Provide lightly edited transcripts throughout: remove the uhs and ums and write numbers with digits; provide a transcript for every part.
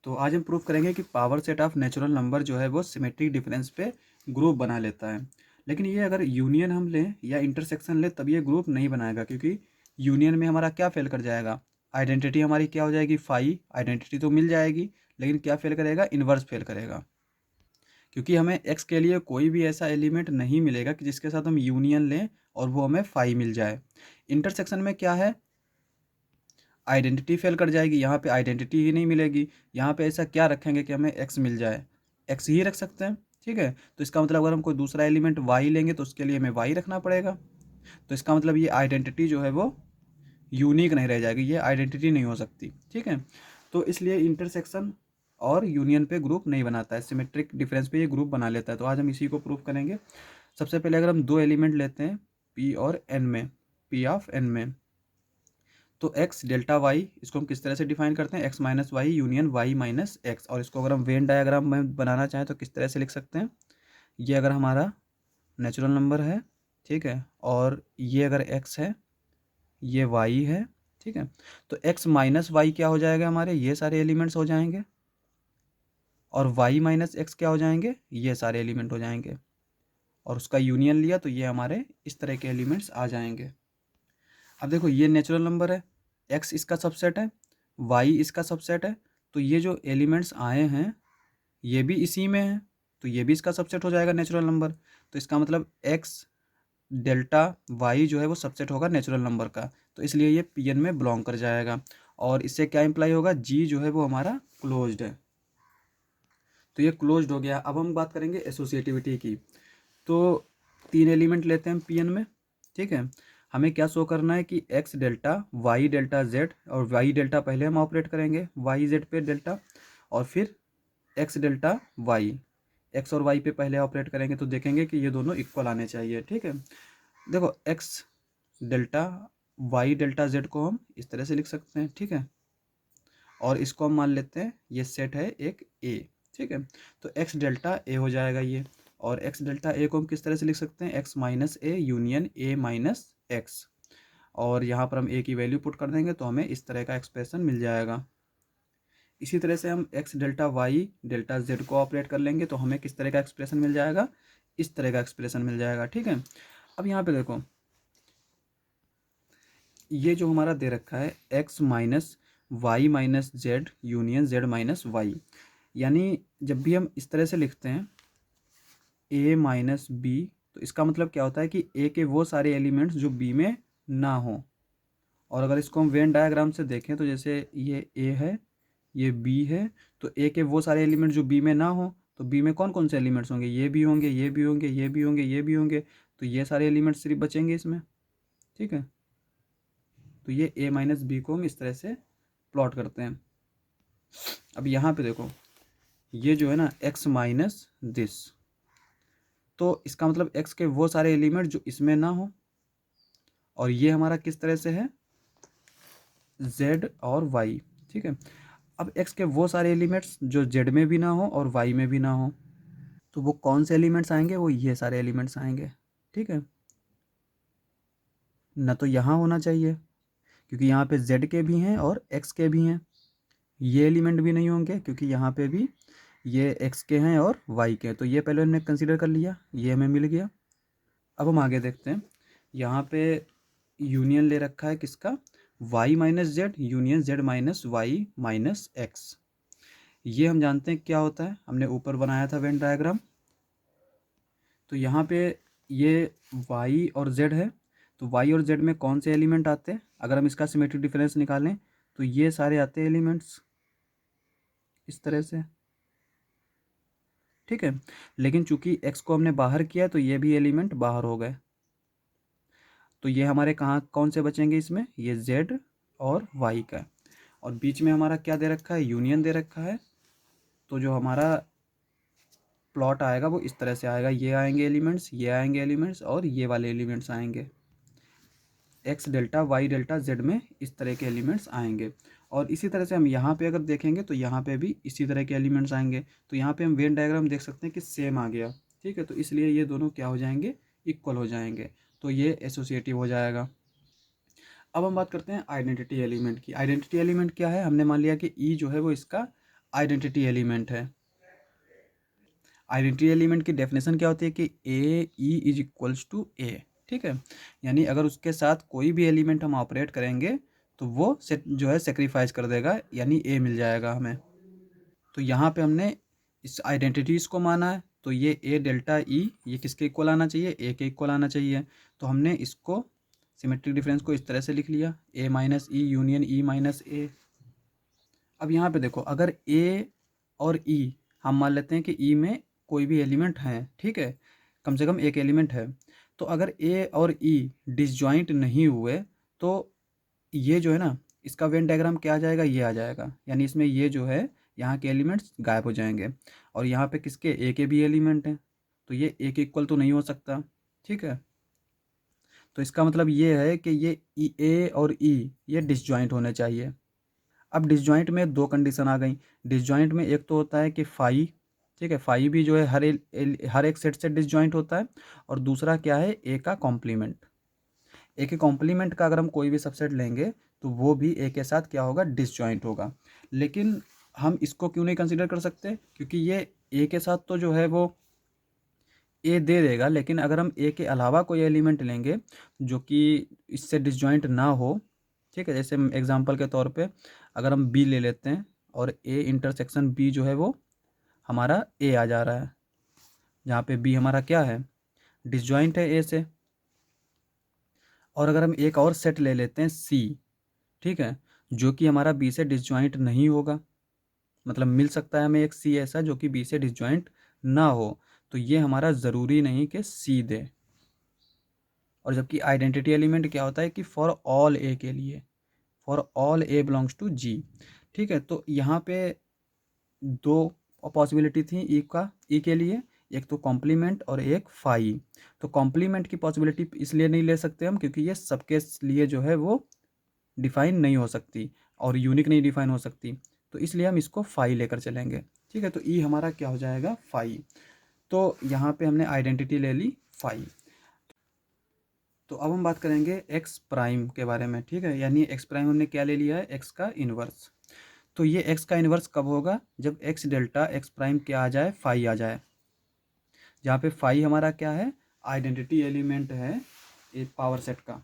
तो आज हम प्रूव करेंगे कि power set of natural number जो है वो सिमेट्रिक डिफरेंस पे ग्रुप बना लेता है। लेकिन ये अगर यूनियन हम लें या इंटरसेक्शन लें तब ये ग्रुप नहीं बनाएगा, क्योंकि यूनियन में हमारा क्या फेल कर जाएगा, आइडेंटिटी हमारी क्या हो जाएगी, फाई आइडेंटिटी तो मिल जाएगी लेकिन क्या फेल करेगा, इन्वर्स फेल करेगा। क्योंकि हमें एक्स के लिए कोई भी ऐसा एलिमेंट नहीं मिलेगा कि जिसके साथ हम यूनियन लें और वो हमें फाई मिल जाए। इंटरसेक्शन में क्या है, आइडेंटिटी फेल कर जाएगी, यहाँ पे आइडेंटिटी ही नहीं मिलेगी। यहाँ पे ऐसा क्या रखेंगे कि हमें एक्स मिल जाए, एक्स ही रख सकते हैं। ठीक है, तो इसका मतलब अगर हम कोई दूसरा एलिमेंट वाई लेंगे तो उसके लिए हमें वाई रखना पड़ेगा। तो इसका मतलब ये आइडेंटिटी जो है वो यूनिक नहीं रह जाएगी, ये आइडेंटिटी नहीं हो सकती। ठीक है, तो इसलिए इंटरसेक्शन और यूनियन पे ग्रुप नहीं बनाता है, सिमेट्रिक डिफरेंस पे ये ग्रुप बना लेता है। तो आज हम इसी को प्रूव करेंगे। सबसे पहले अगर हम दो एलिमेंट लेते हैं पी और एन में, पी ऑफ एन में, तो x डेल्टा y इसको हम किस तरह से डिफाइन करते हैं, x minus Y union y minus X. और इसको अगर हम वेन डायग्राम में बनाना चाहें तो किस तरह से लिख सकते हैं, ये अगर हमारा नेचुरल नंबर है, ठीक है, और ये अगर x है, ये y है, ठीक है, तो x माइनस वाई क्या हो जाएगा, हमारे ये सारे एलिमेंट्स हो जाएंगे, और y माइनस एक्स क्या हो जाएंगे, ये सारे एलिमेंट हो जाएंगे। और उसका यूनियन लिया तो ये हमारे इस तरह के एलिमेंट्स आ जाएंगे। अब देखो ये नेचुरल नंबर है, x इसका सबसेट है, y इसका सबसेट है, तो ये जो एलिमेंट्स आए हैं ये भी इसी में है, तो ये भी इसका सबसेट हो जाएगा नेचुरल नंबर। तो इसका मतलब x डेल्टा y जो है वो सबसेट होगा नेचुरल नंबर का, तो इसलिए ये Pn में बिलोंग कर जाएगा। और इससे क्या इम्प्लाई होगा, g जो है वो हमारा क्लोज्ड है, तो ये क्लोज्ड हो गया। अब हम बात करेंगे एसोसिएटिविटी की। तो तीन एलिमेंट लेते हैं Pn में, ठीक है, हमें क्या शो करना है कि x delta y delta z, और y डेल्टा पहले हम ऑपरेट करेंगे y z पे डेल्टा, और फिर x डेल्टा y, x और y पे पहले ऑपरेट करेंगे तो देखेंगे कि ये दोनों इक्वल आने चाहिए। ठीक है, देखो x delta y delta z को हम इस तरह से लिख सकते हैं, ठीक है, और इसको हम मान लेते हैं ये सेट है एक a। ठीक है, तो x डेल्टा a हो जाएगा ये, और x डेल्टा a को हम किस तरह से लिख सकते हैं, x minus A union a minus X, और यहाँ पर हम a की वैल्यू पुट कर देंगे तो हमें इस तरह का एक्सप्रेशन मिल जाएगा। इसी तरह से हम x delta y delta z को ऑपरेट कर लेंगे तो हमें किस तरह का एक्सप्रेशन मिल जाएगा, इस तरह का एक्सप्रेशन मिल जाएगा। ठीक है, अब यहाँ पे देखो ये जो हमारा दे रखा है x minus Y minus Z union z minus Y, यानी जब भी हम इस तरह से लिखते हैं a माइनस बी, तो इसका मतलब क्या होता है कि a के वो सारे एलिमेंट्स जो b में ना हो। और अगर इसको हम वेन डायग्राम से देखें तो जैसे ये a है, ये b है, तो a के वो सारे एलिमेंट जो b में ना हो, तो b में कौन कौन से एलिमेंट्स होंगे, ये भी होंगे, ये भी होंगे, ये भी होंगे, ये भी होंगे, तो ये सारे एलिमेंट्स सिर्फ बचेंगे इसमें। ठीक है, तो ये a माइनस बी को हम इस तरह से प्लॉट करते हैं। अब यहाँ पे देखो ये जो है ना x माइनस दिस, तो इसका मतलब x के वो सारे एलिमेंट जो इसमें ना हो, और ये हमारा किस तरह से है, z और y। ठीक है, अब x के वो सारे एलिमेंट्स जो z में भी ना हो और y में भी ना हो, तो वो कौन से एलिमेंट्स आएंगे, वो ये सारे एलिमेंट्स आएंगे। ठीक है, ना तो यहाँ होना चाहिए क्योंकि यहाँ पे z के भी हैं और x के भी हैं, ये एलिमेंट भी नहीं होंगे क्योंकि यहाँ पे भी ये x के हैं और y के हैं, तो ये पहले हमने कंसीडर कर लिया, ये हमें मिल गया। अब हम आगे देखते हैं, यहाँ पे यूनियन ले रखा है किसका, y minus Z union z minus Y minus X. ये हम जानते हैं क्या होता है, हमने ऊपर बनाया था वेन डायग्राम। तो यहाँ पे ये y और z है, तो y और z में कौन से एलिमेंट आते हैं, अगर हम इसका सिमेट्रिक डिफरेंस निकालें तो ये सारे आते हैं एलिमेंट्स इस तरह से। ठीक है, लेकिन चूंकि x को हमने बाहर किया तो ये भी एलिमेंट बाहर हो गए, तो ये हमारे कहाँ कौन से बचेंगे इसमें, ये z और y का, और बीच में हमारा क्या दे रखा है, यूनियन दे रखा है। तो जो हमारा प्लॉट आएगा वो इस तरह से आएगा, ये आएंगे एलिमेंट्स, ये आएंगे एलिमेंट्स, और ये वाले एलिमेंट्स आएंगे, X delta Y delta Z में इस तरह के एलिमेंट्स आएंगे। और इसी तरह से हम यहाँ पे अगर देखेंगे तो यहाँ पे भी इसी तरह के एलिमेंट्स आएंगे, तो यहाँ पे हम वेन डायग्राम देख सकते हैं कि सेम आ गया। ठीक है, तो इसलिए ये दोनों क्या हो जाएंगे, इक्वल हो जाएंगे, तो ये एसोसिएटिव हो जाएगा। अब हम बात करते हैं आइडेंटिटी एलिमेंट की। आइडेंटिटी एलिमेंट क्या है, हमने मान लिया कि ई जो है वो इसका आइडेंटिटी एलिमेंट है। आइडेंटिटी एलिमेंट की डेफिनेशन क्या होती है कि ए ई इज इक्वल्स टू ए, ठीक है। यानी अगर उसके साथ कोई भी एलिमेंट हम ऑपरेट करेंगे तो वो जो है सेक्रीफाइस कर देगा, यानी ए मिल जाएगा हमें। तो यहाँ पे हमने इस आइडेंटिटीज को माना है, तो ये ए डेल्टा ई ये किसके इक्वल आना चाहिए, ए के इक्वल आना चाहिए। तो हमने इसको सिमेट्रिक डिफरेंस को इस तरह से लिख लिया, ए minus E union E minus ए। अब यहाँ पे देखो, अगर ए और ई हम मान लेते हैं कि ई में कोई भी एलिमेंट है, ठीक है, कम से कम एक एलिमेंट है, तो अगर ए और ई डिसजॉइंट नहीं हुए तो ये जो है ना, इसका वेन डायग्राम क्या आ जाएगा, ये आ जाएगा। यानी इसमें ये जो है यहाँ के एलिमेंट्स गायब हो जाएंगे, और यहाँ पे किसके, ए के भी एलिमेंट हैं, तो ये ए के इक्वल तो नहीं हो सकता, ठीक है। तो इसका मतलब ये है कि ये ए और ई ये डिसजॉइंट होने चाहिए। अब डिसजॉइंट में दो कंडीशन आ गई। डिसजॉइंट में एक तो होता है कि फाई, ठीक है, फाई भी जो है हर एक सेट से डिसजॉइंट होता है, और दूसरा क्या है, ए का कॉम्प्लीमेंट। ए के कॉम्प्लीमेंट का अगर हम कोई भी सबसेट लेंगे तो वो भी ए के साथ क्या होगा, डिसजॉइंट होगा। लेकिन हम इसको क्यों नहीं कंसिडर कर सकते, क्योंकि ये ए के साथ तो जो है वो ए दे देगा, लेकिन अगर हम ए के अलावा कोई एलिमेंट लेंगे जो कि इससे डिसजॉइंट ना हो, ठीक है, जैसे एग्जांपल के तौर पे अगर हम बी ले लेते हैं और ए इंटरसेक्शन बी जो है वो हमारा ए आ जा रहा है, जहाँ पे बी हमारा क्या है, डिसजॉइंट है ए से। और अगर हम एक और सेट ले लेते हैं सी, ठीक है, जो कि हमारा बी से डिसजॉइंट नहीं होगा, मतलब मिल सकता है हमें एक सी ऐसा जो कि बी से डिसजॉइंट ना हो, तो ये हमारा ज़रूरी नहीं कि सी दे। और जबकि आइडेंटिटी एलिमेंट क्या होता है कि फॉर ऑल ए के लिए, for all A belongs to G, ठीक है। तो यहाँ पे दो पॉसिबिलिटी थी ई के लिए, एक तो कॉम्प्लीमेंट और एक फाई। तो कॉम्प्लीमेंट की पॉसिबिलिटी इसलिए नहीं ले सकते हम क्योंकि ये सबके लिए जो है वो डिफाइन नहीं हो सकती और यूनिक नहीं डिफाइन हो सकती, तो इसलिए हम इसको फाई लेकर चलेंगे, ठीक है। तो ई हमारा क्या हो जाएगा, फाई। तो यहाँ पे हमने आइडेंटिटी ले ली फाई। तो अब हम बात करेंगे एक्स प्राइम के बारे में, ठीक है। यानी एक्स प्राइम हमने क्या ले लिया है, एक्स का इन्वर्स। तो ये एक्स का इन्वर्स कब होगा, जब एक्स डेल्टा एक्स प्राइम क्या आ जाए, फाई आ जाए, जहाँ पे फाई हमारा क्या है, आइडेंटिटी एलिमेंट है एक पावर सेट का,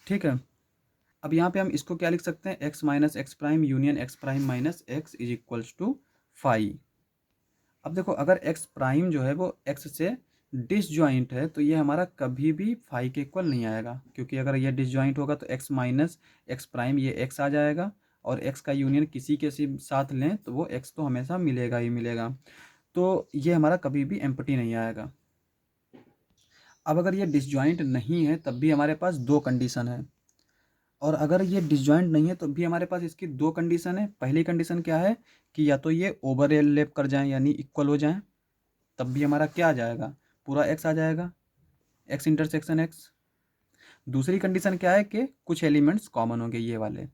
ठीक है। अब यहाँ पे हम इसको क्या लिख सकते हैं, X minus X prime union X prime minus X is equals to phi. अब देखो, अगर एक्स प्राइम जो है वो एक्स से डिसजॉइंट है तो ये हमारा कभी भी फाई के इक्वल नहीं आएगा, क्योंकि अगर ये डिसजॉइंट होगा तो एक्स माइनस एक्स प्राइम ये एक्स आ जाएगा, और एक्स का यूनियन किसी के साथ लें तो वो एक्स तो हमेशा मिलेगा ही मिलेगा, तो ये हमारा कभी भी एम्प्टी नहीं आएगा। अब अगर ये डिसजॉइंट नहीं है तब भी हमारे पास दो कंडीशन है, और अगर ये डिसजॉइंट नहीं है तो भी हमारे पास इसकी दो कंडीशन है। पहली कंडीशन क्या है कि या तो ये ओवरलैप कर जाएं यानी इक्वल हो जाएं, तब भी हमारा क्या आ जाएगा, पूरा एक्स आ जाएगा, एक्स इंटरसेक्शन एक्स। दूसरी कंडीशन क्या है कि कुछ एलिमेंट्स कॉमन होंगे, ये वाले।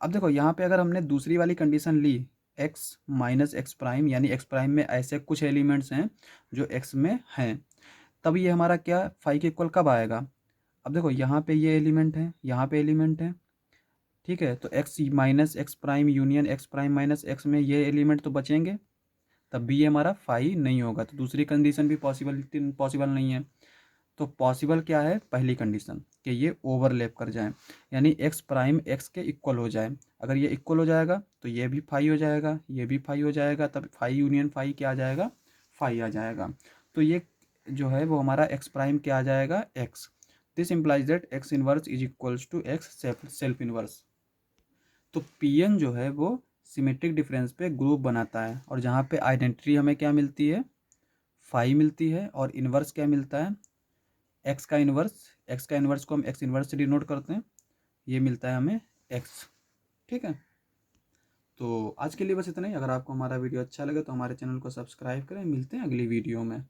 अब देखो यहाँ पे अगर हमने दूसरी वाली कंडीशन ली, एक्स माइनस एक्स प्राइम, यानी एक्स प्राइम में ऐसे कुछ एलिमेंट्स हैं जो एक्स में हैं, तब ये हमारा क्या फाई के इक्वल कब आएगा। अब देखो यहाँ पे ये एलिमेंट है, यहाँ पे एलिमेंट है, ठीक है, तो x minus X prime union X prime minus x में ये एलिमेंट तो बचेंगे, तब भी ये हमारा फाई नहीं होगा। तो दूसरी कंडीशन भी पॉसिबल नहीं है। तो पॉसिबल क्या है, पहली कंडीशन कि ये ओवरलैप कर जाए, यानी एक्स प्राइम एक्स के इक्वल हो जाए। अगर ये इक्वल हो जाएगा तो ये भी फाई हो जाएगा, ये भी फाई हो जाएगा, तब फाई यूनियन फाई क्या आ जाएगा, फाई आ जाएगा। तो ये जो है वो हमारा एक्स प्राइम क्या आ जाएगा, X. This implies that X inverse is equals to X self inverse. तो पी एन जो है वो सिमेट्रिक डिफरेंस पे ग्रुप बनाता है, और जहाँ पे आइडेंटिटी हमें क्या मिलती है, फाई मिलती है, और इन्वर्स क्या मिलता है, एक्स का इन्वर्स। एक्स का इन्वर्स को हम एक्स इन्वर्स से डिनोट करते हैं, ये मिलता है हमें एक्स, ठीक है। तो आज के लिए बस इतना ही। अगर आपको हमारा वीडियो अच्छा लगे तो हमारे चैनल को सब्सक्राइब करें। मिलते हैं अगली वीडियो में।